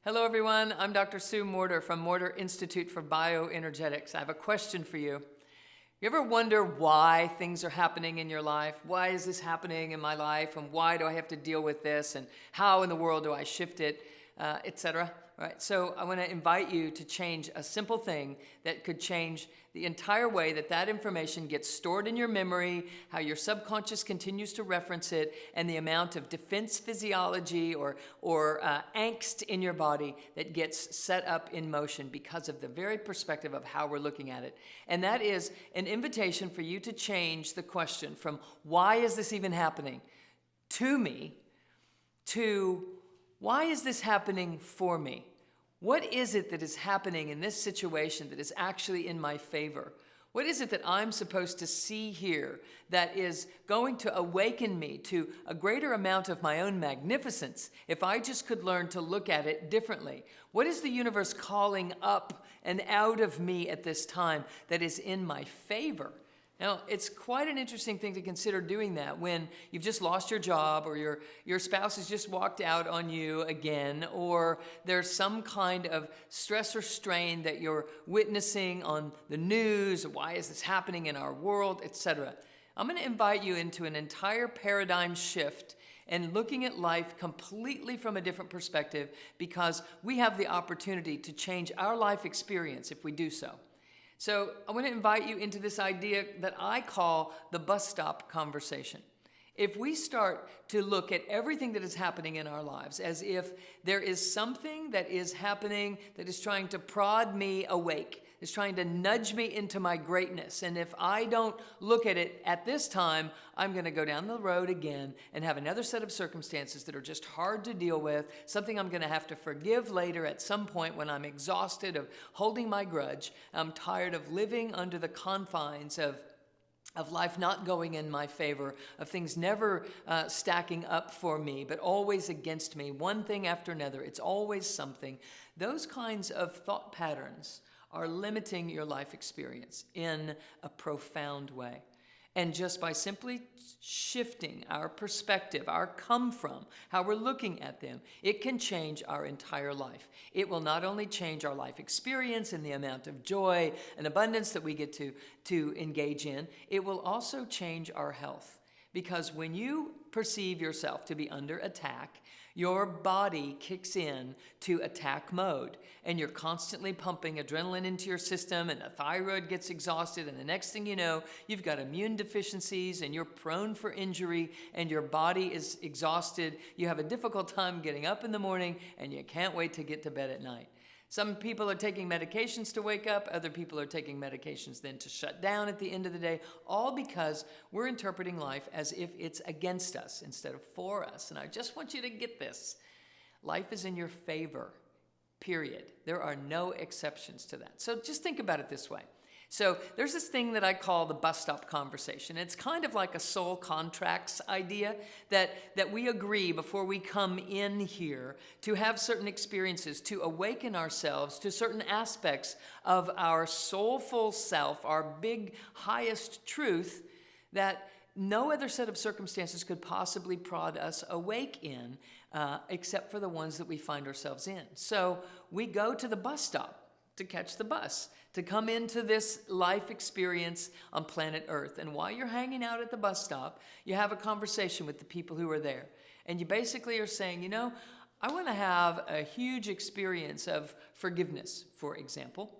Hello everyone, I'm Dr. Sue Morter from Morter Institute for Bioenergetics. I have a question for you. You ever wonder why things are happening in your life? Why is this happening in my life? And why do I have to deal with this? And how in the world do I shift it, etc.? Right. So I want to invite you to change a simple thing that could change the entire way that information gets stored in your memory, how your subconscious continues to reference it, and the amount of defense physiology or angst in your body that gets set up in motion because of the very perspective of how we're looking at it. And that is an invitation for you to change the question from why is this even happening to me to why is this happening for me? What is it that is happening in this situation that is actually in my favor? What is it that I'm supposed to see here that is going to awaken me to a greater amount of my own magnificence if I just could learn to look at it differently? What is the universe calling up and out of me at this time that is in my favor? Now, it's quite an interesting thing to consider doing that when you've just lost your job or your spouse has just walked out on you again, or there's some kind of stress or strain that you're witnessing on the news. Why is this happening in our world, etc. I'm going to invite you into an entire paradigm shift and looking at life completely from a different perspective, because we have the opportunity to change our life experience if we do so. So I want to invite you into this idea that I call the bus stop conversation. If we start to look at everything that is happening in our lives as if there is something that is happening that is trying to prod me awake, is trying to nudge me into my greatness, and if I don't look at it at this time, I'm going to go down the road again and have another set of circumstances that are just hard to deal with, something I'm going to have to forgive later at some point when I'm exhausted of holding my grudge. I'm tired of living under the confines of life not going in my favor, of things never stacking up for me, but always against me, one thing after another. It's always something. Those kinds of thought patterns are limiting your life experience in a profound way. And just by simply shifting our perspective, our come from, how we're looking at them, it can change our entire life. It will not only change our life experience and the amount of joy and abundance that we get to engage in, it will also change our health. Because when you perceive yourself to be under attack, your body kicks in to attack mode, and you're constantly pumping adrenaline into your system, and the thyroid gets exhausted, and the next thing you know, you've got immune deficiencies, and you're prone for injury, and your body is exhausted. You have a difficult time getting up in the morning, and you can't wait to get to bed at night. Some people are taking medications to wake up. Other people are taking medications then to shut down at the end of the day, all because we're interpreting life as if it's against us instead of for us. And I just want you to get this. Life is in your favor, period. There are no exceptions to that. So just think about it this way. So there's this thing that I call the bus stop conversation. It's kind of like a soul contracts idea that we agree before we come in here to have certain experiences, to awaken ourselves to certain aspects of our soulful self, our big, highest truth that no other set of circumstances could possibly prod us awake in, except for the ones that we find ourselves in. So we go to the bus stop to catch the bus, to come into this life experience on planet Earth. And while you're hanging out at the bus stop, you have a conversation with the people who are there. And you basically are saying, you know, I want to have a huge experience of forgiveness, for example,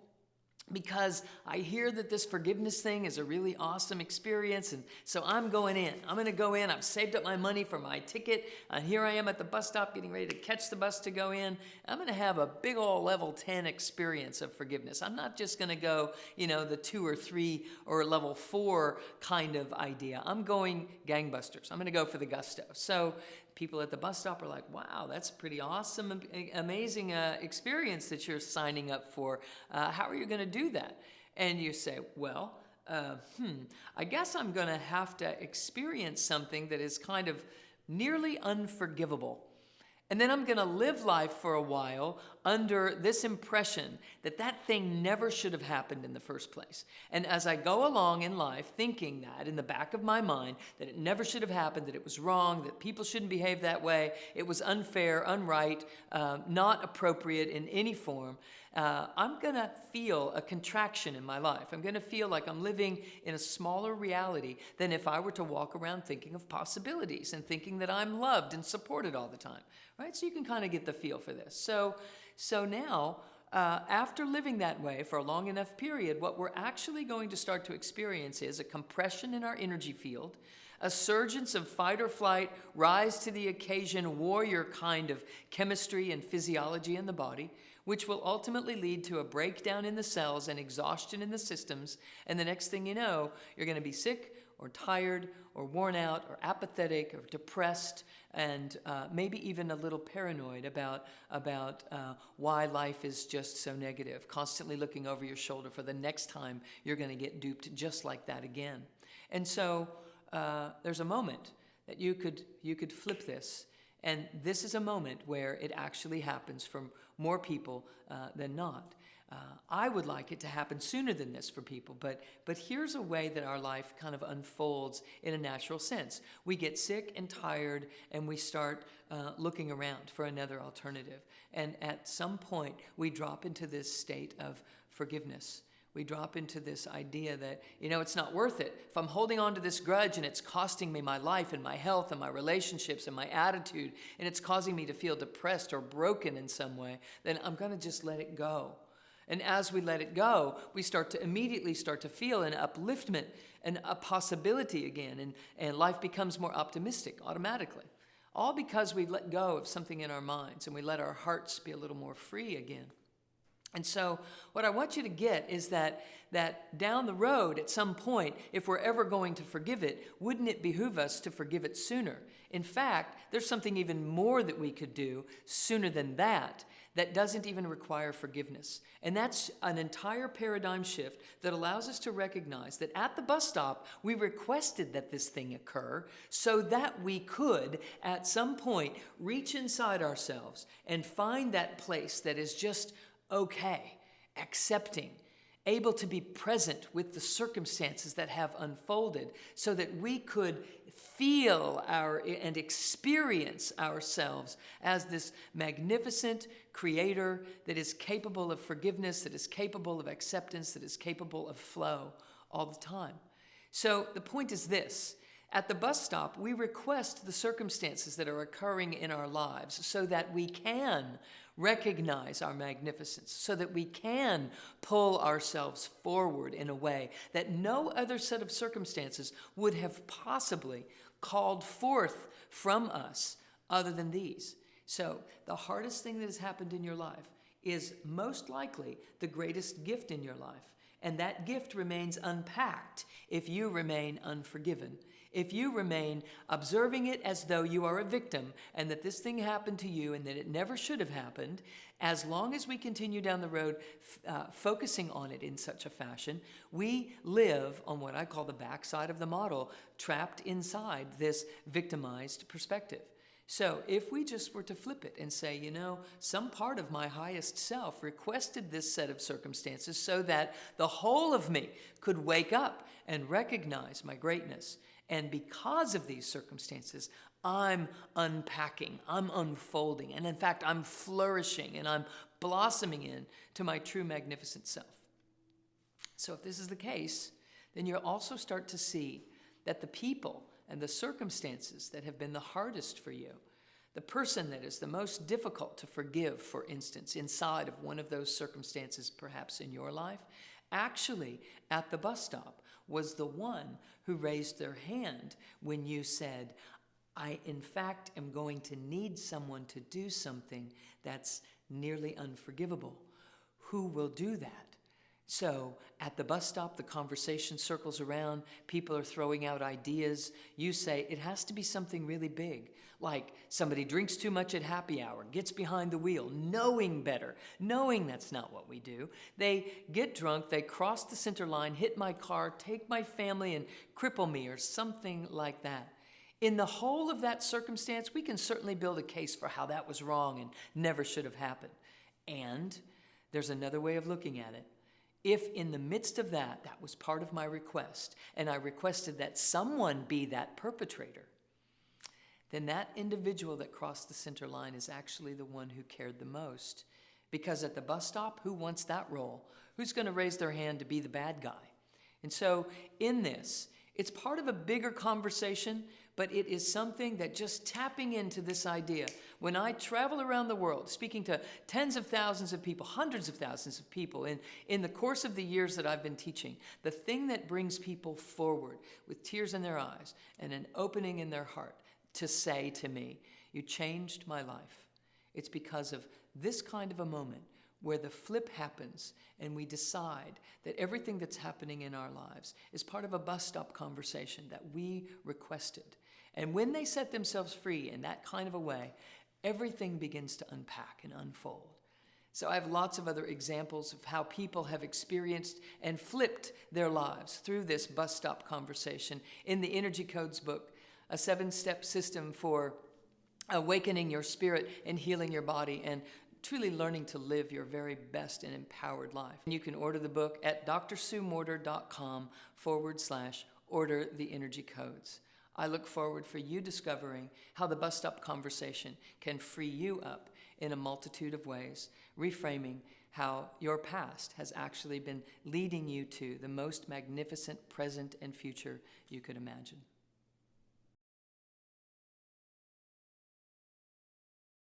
because I hear that this forgiveness thing is a really awesome experience, and so I'm going in. I'm going to go in. I've saved up my money for my ticket, and here I am at the bus stop getting ready to catch the bus to go in. I'm going to have a big old level 10 experience of forgiveness. I'm not just going to go, you know, the 2 or 3 or level 4 kind of idea. I'm going gangbusters. I'm going to go for the gusto. So people at the bus stop are like, wow, that's a pretty awesome, amazing experience that you're signing up for. How are you going to do that? And you say, well, I guess I'm going to have to experience something that is kind of nearly unforgivable. And then I'm going to live life for a while under this impression that that thing never should have happened in the first place. And as I go along in life thinking that in the back of my mind, that it never should have happened, that it was wrong, that people shouldn't behave that way, it was unfair, unright, not appropriate in any form, I'm going to feel a contraction in my life. I'm going to feel like I'm living in a smaller reality than if I were to walk around thinking of possibilities and thinking that I'm loved and supported all the time. Right? So you can kind of get the feel for this. So now, after living that way for a long enough period, what we're actually going to start to experience is a compression in our energy field, a surgence of fight or flight, rise to the occasion, warrior kind of chemistry and physiology in the body, which will ultimately lead to a breakdown in the cells and exhaustion in the systems. And the next thing you know, you're going to be sick or tired or worn out or apathetic or depressed and maybe even a little paranoid about why life is just so negative, constantly looking over your shoulder for the next time you're going to get duped just like that again. And so there's a moment that you could flip this. And this is a moment where it actually happens for more people than not. I would like it to happen sooner than this for people, but here's a way that our life kind of unfolds in a natural sense. We get sick and tired, and we start looking around for another alternative. And at some point, we drop into this state of forgiveness. We drop into this idea that, it's not worth it. If I'm holding on to this grudge and it's costing me my life and my health and my relationships and my attitude, and it's causing me to feel depressed or broken in some way, then I'm going to just let it go. And as we let it go, we immediately start to feel an upliftment and a possibility again, and life becomes more optimistic automatically. All because we let go of something in our minds and we let our hearts be a little more free again. And so what I want you to get is that down the road at some point, if we're ever going to forgive it, wouldn't it behoove us to forgive it sooner? In fact, there's something even more that we could do sooner than that doesn't even require forgiveness. And that's an entire paradigm shift that allows us to recognize that at the bus stop, we requested that this thing occur so that we could, at some point, reach inside ourselves and find that place that is just okay, accepting, able to be present with the circumstances that have unfolded so that we could feel and experience ourselves as this magnificent creator that is capable of forgiveness, that is capable of acceptance, that is capable of flow all the time. So the point is this. At the bus stop, we request the circumstances that are occurring in our lives so that we can recognize our magnificence, so that we can pull ourselves forward in a way that no other set of circumstances would have possibly called forth from us other than these. So the hardest thing that has happened in your life is most likely the greatest gift in your life. And that gift remains unpacked if you remain unforgiven. If you remain observing it as though you are a victim and that this thing happened to you and that it never should have happened, as long as we continue down the road focusing on it in such a fashion, we live on what I call the backside of the model, trapped inside this victimized perspective. So if we just were to flip it and say, some part of my highest self requested this set of circumstances so that the whole of me could wake up and recognize my greatness. And because of these circumstances, I'm unpacking, I'm unfolding, and in fact, I'm flourishing and I'm blossoming into my true magnificent self. So if this is the case, then you'll also start to see that the people and the circumstances that have been the hardest for you, the person that is the most difficult to forgive, for instance, inside of one of those circumstances perhaps in your life, actually at the bus stop was the one who raised their hand when you said, I, in fact, am going to need someone to do something that's nearly unforgivable. Who will do that? So at the bus stop, the conversation circles around. People are throwing out ideas. You say, it has to be something really big, like somebody drinks too much at happy hour, gets behind the wheel, knowing better, knowing that's not what we do. They get drunk, they cross the center line, hit my car, take my family, and cripple me, or something like that. In the whole of that circumstance, we can certainly build a case for how that was wrong and never should have happened. And there's another way of looking at it. If in the midst of that, that was part of my request, and I requested that someone be that perpetrator, then that individual that crossed the center line is actually the one who cared the most. Because at the bus stop, who wants that role? Who's going to raise their hand to be the bad guy? And so in this, it's part of a bigger conversation, but it is something that just tapping into this idea. When I travel around the world, speaking to tens of thousands of people, hundreds of thousands of people, in the course of the years that I've been teaching, the thing that brings people forward with tears in their eyes and an opening in their heart to say to me, "You changed my life," it's because of this kind of a moment where the flip happens and we decide that everything that's happening in our lives is part of a bus stop conversation that we requested. And when they set themselves free in that kind of a way, everything begins to unpack and unfold. So I have lots of other examples of how people have experienced and flipped their lives through this bus stop conversation in the Energy Codes book, a 7-step system for awakening your spirit and healing your body and truly learning to live your very best and empowered life. And you can order the book at drsuemorter.com/order the energy codes. I look forward for you discovering how the bus stop conversation can free you up in a multitude of ways, reframing how your past has actually been leading you to the most magnificent present and future you could imagine.